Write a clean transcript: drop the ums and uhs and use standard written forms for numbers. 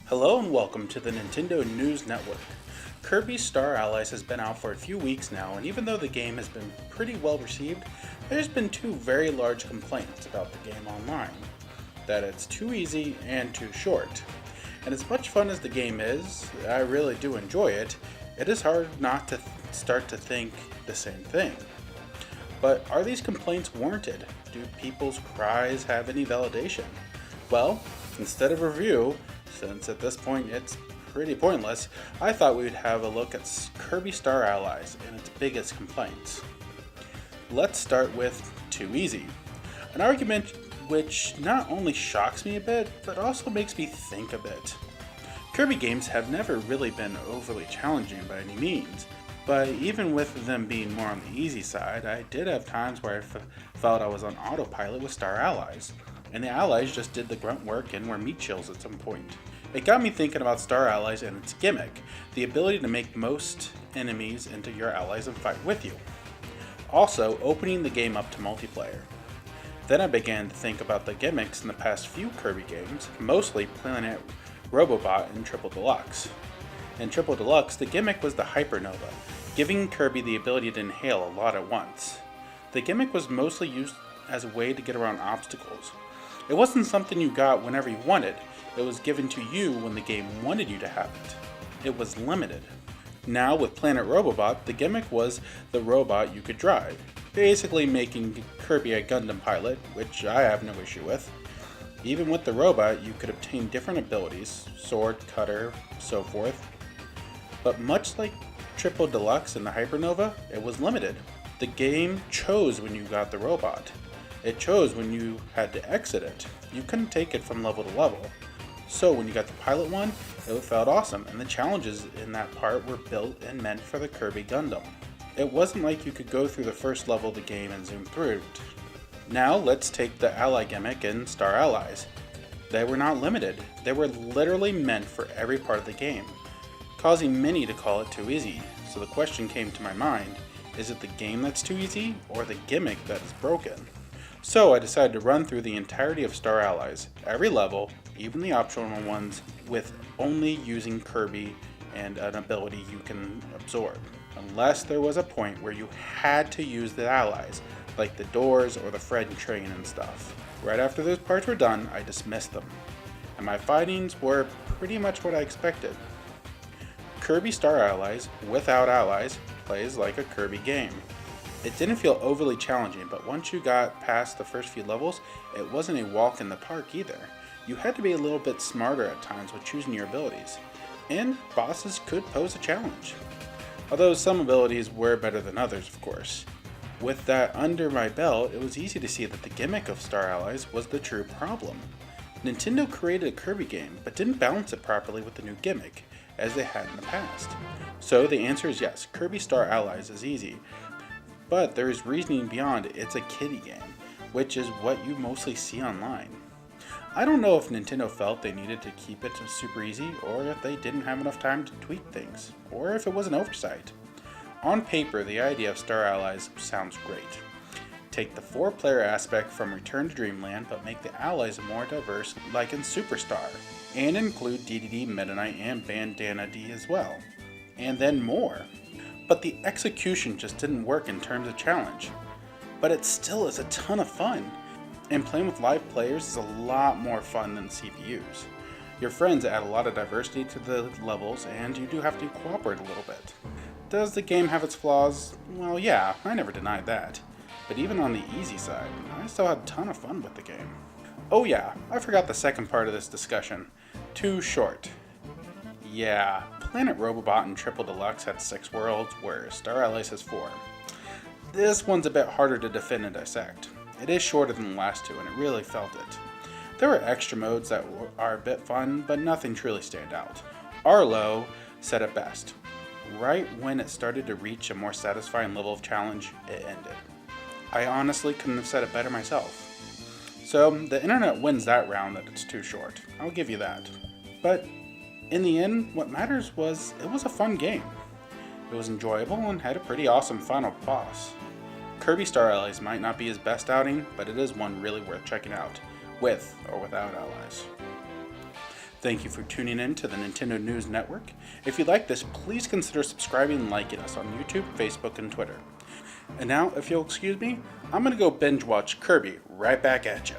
Hello and welcome to the Nintendo News Network. Kirby Star Allies has been out for a few weeks now, and even though the game has been pretty well received, there's been two very large complaints about the game online. That it's too easy and too short. And as much fun as the game is, I really do enjoy it, it is hard not to start to think the same thing. But are these complaints warranted? Do people's cries have any validation? Well, instead of review, since at this point it's pretty pointless, I thought we would have a look at Kirby Star Allies and its biggest complaints. Let's start with too easy. An argument which not only shocks me a bit, but also makes me think a bit. Kirby games have never really been overly challenging by any means, but even with them being more on the easy side, I did have times where I felt I was on autopilot with Star Allies, and the allies just did the grunt work and were meat shields at some point. It got me thinking about Star Allies and its gimmick, the ability to make most enemies into your allies and fight with you. Also, opening the game up to multiplayer. Then I began to think about the gimmicks in the past few Kirby games, mostly Planet Robobot and Triple Deluxe. In Triple Deluxe, the gimmick was the Hypernova, giving Kirby the ability to inhale a lot at once. The gimmick was mostly used as a way to get around obstacles. It wasn't something you got whenever you wanted, it was given to you when the game wanted you to have it. It was limited. Now with Planet Robobot, the gimmick was the robot you could drive, basically making Kirby a Gundam pilot, which I have no issue with. Even with the robot, you could obtain different abilities, sword, cutter, so forth. But much like Triple Deluxe and the Hypernova, it was limited. The game chose when you got the robot. It chose when you had to exit it. You couldn't take it from level to level. So when you got the pilot one, it felt awesome, and the challenges in that part were built and meant for the Kirby Gundam. It wasn't like you could go through the first level of the game and zoom through it. Now let's take the ally gimmick in Star Allies. They were not limited. They were literally meant for every part of the game, causing many to call it too easy. So the question came to my mind, is it the game that's too easy, or the gimmick that is broken? So I decided to run through the entirety of Star Allies, every level, even the optional ones, with only using Kirby and an ability you can absorb. Unless there was a point where you had to use the allies, like the doors or the Fred train and stuff. Right after those parts were done, I dismissed them. And my findings were pretty much what I expected. Kirby Star Allies, without allies, plays like a Kirby game. It didn't feel overly challenging, but once you got past the first few levels, it wasn't a walk in the park either. You had to be a little bit smarter at times with choosing your abilities, and bosses could pose a challenge. Although some abilities were better than others, of course. With that under my belt, it was easy to see that the gimmick of Star Allies was the true problem. Nintendo created a Kirby game, but didn't balance it properly with the new gimmick, as they had in the past. So the answer is yes, Kirby Star Allies is easy, but there is reasoning beyond it's a kiddie game, which is what you mostly see online. I don't know if Nintendo felt they needed to keep it super easy, or if they didn't have enough time to tweak things, or if it was an oversight. On paper, the idea of Star Allies sounds great. Take the 4-player aspect from Return to Dreamland, but make the allies more diverse like in Superstar, and include DDD, Meta Knight, and Bandana D as well. And then more. But the execution just didn't work in terms of challenge. But it still is a ton of fun. And playing with live players is a lot more fun than CPUs. Your friends add a lot of diversity to the levels, and you do have to cooperate a little bit. Does the game have its flaws? Well, yeah, I never denied that. But even on the easy side, I still had a ton of fun with the game. Oh yeah, I forgot the second part of this discussion. Too short. Yeah, Planet Robobot and Triple Deluxe had 6 worlds, whereas Star Allies has 4. This one's a bit harder to defend and dissect. It is shorter than the last two, and it really felt it. There are extra modes that are a bit fun, but nothing truly stand out. Arlo said it best. Right when it started to reach a more satisfying level of challenge, it ended. I honestly couldn't have said it better myself. So, the internet wins that round that it's too short. I'll give you that. But in the end, what matters was it was a fun game. It was enjoyable and had a pretty awesome final boss. Kirby Star Allies might not be his best outing, but it is one really worth checking out, with or without allies. Thank you for tuning in to the Nintendo News Network. If you like this, please consider subscribing and liking us on YouTube, Facebook, and Twitter. And now, if you'll excuse me, I'm going to go binge watch Kirby right back at ya.